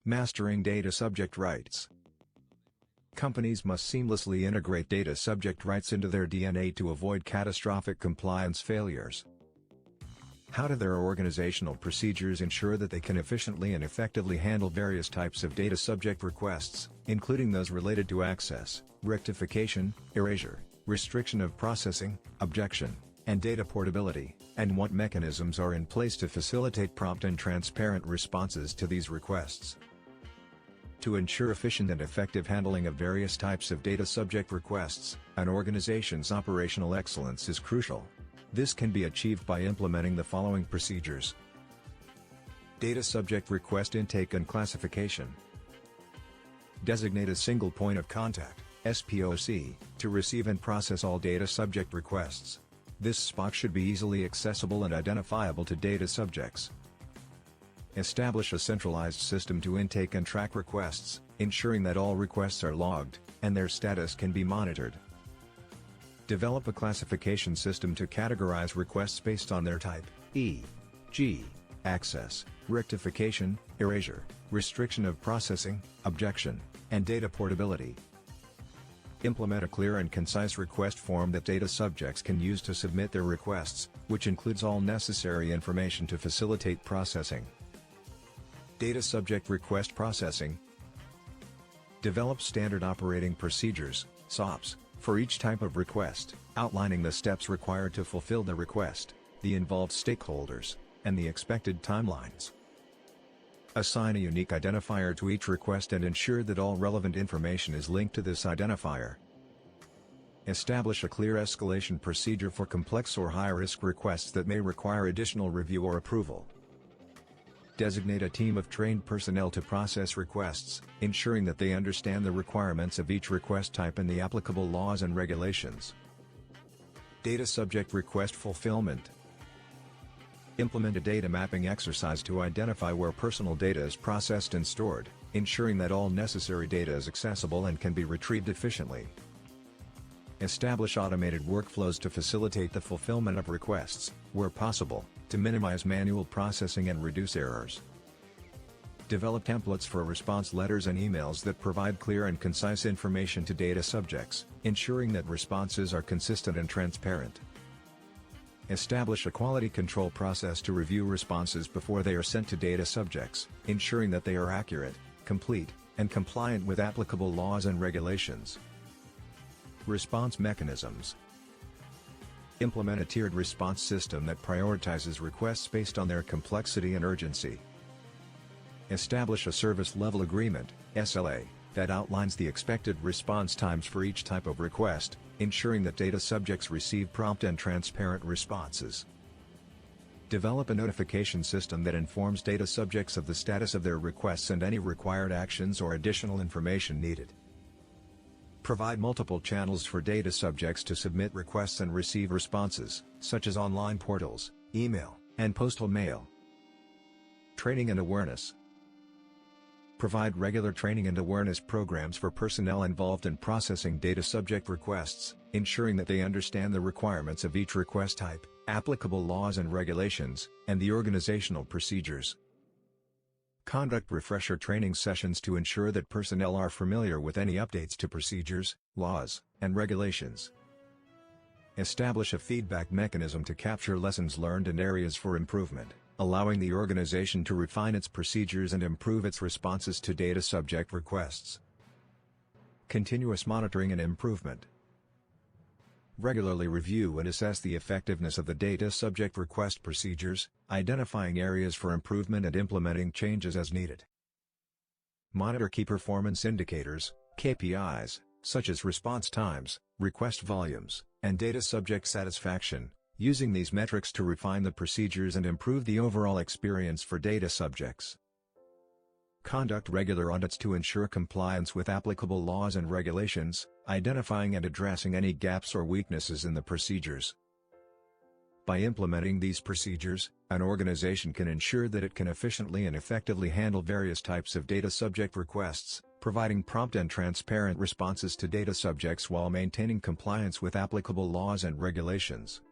Mastering data subject rights. Companies must seamlessly integrate data subject rights into their DNA to avoid catastrophic compliance failures. How do their organizational procedures ensure that they can efficiently and effectively handle various types of data subject requests, including those related to access, rectification, erasure, restriction of processing, objection, and data portability, and what mechanisms are in place to facilitate prompt and transparent responses to these requests? To ensure efficient and effective handling of various types of data subject requests, an organization's operational excellence is crucial. This can be achieved by implementing the following procedures. Data subject request intake and classification. Designate a single point of contact, SPOC, to receive and process all data subject requests. This spot should be easily accessible and identifiable to data subjects. Establish a centralized system to intake and track requests, ensuring that all requests are logged, and their status can be monitored. Develop a classification system to categorize requests based on their type, e.g., access, rectification, erasure, restriction of processing, objection, and data portability. Implement a clear and concise request form that data subjects can use to submit their requests, which includes all necessary information to facilitate processing. Data subject request processing. Develop standard operating procedures, SOPs, for each type of request, outlining the steps required to fulfill the request, the involved stakeholders, and the expected timelines. Assign a unique identifier to each request and ensure that all relevant information is linked to this identifier. Establish a clear escalation procedure for complex or high-risk requests that may require additional review or approval. Designate a team of trained personnel to process requests, ensuring that they understand the requirements of each request type and the applicable laws and regulations. Data subject request fulfillment. Implement a data mapping exercise to identify where personal data is processed and stored, ensuring that all necessary data is accessible and can be retrieved efficiently. Establish automated workflows to facilitate the fulfillment of requests, where possible, to minimize manual processing and reduce errors. Develop templates for response letters and emails that provide clear and concise information to data subjects, ensuring that responses are consistent and transparent. Establish a quality control process to review responses before they are sent to data subjects, ensuring that they are accurate, complete, and compliant with applicable laws and regulations. Response mechanisms. Implement a tiered response system that prioritizes requests based on their complexity and urgency. Establish a service level agreement, SLA, that outlines the expected response times for each type of request, ensuring that data subjects receive prompt and transparent responses. Develop a notification system that informs data subjects of the status of their requests and any required actions or additional information needed. Provide multiple channels for data subjects to submit requests and receive responses, such as online portals, email, and postal mail. Training and awareness. Provide regular training and awareness programs for personnel involved in processing data subject requests, ensuring that they understand the requirements of each request type, applicable laws and regulations, and the organizational procedures. Conduct refresher training sessions to ensure that personnel are familiar with any updates to procedures, laws, and regulations. Establish a feedback mechanism to capture lessons learned and areas for improvement, allowing the organization to refine its procedures and improve its responses to data subject requests. Continuous monitoring and improvement. Regularly review and assess the effectiveness of the data subject request procedures, identifying areas for improvement and implementing changes as needed. Monitor key performance indicators, KPIs, such as response times, request volumes, and data subject satisfaction, using these metrics to refine the procedures and improve the overall experience for data subjects. Conduct regular audits to ensure compliance with applicable laws and regulations, identifying and addressing any gaps or weaknesses in the procedures. By implementing these procedures, an organization can ensure that it can efficiently and effectively handle various types of data subject requests, providing prompt and transparent responses to data subjects while maintaining compliance with applicable laws and regulations.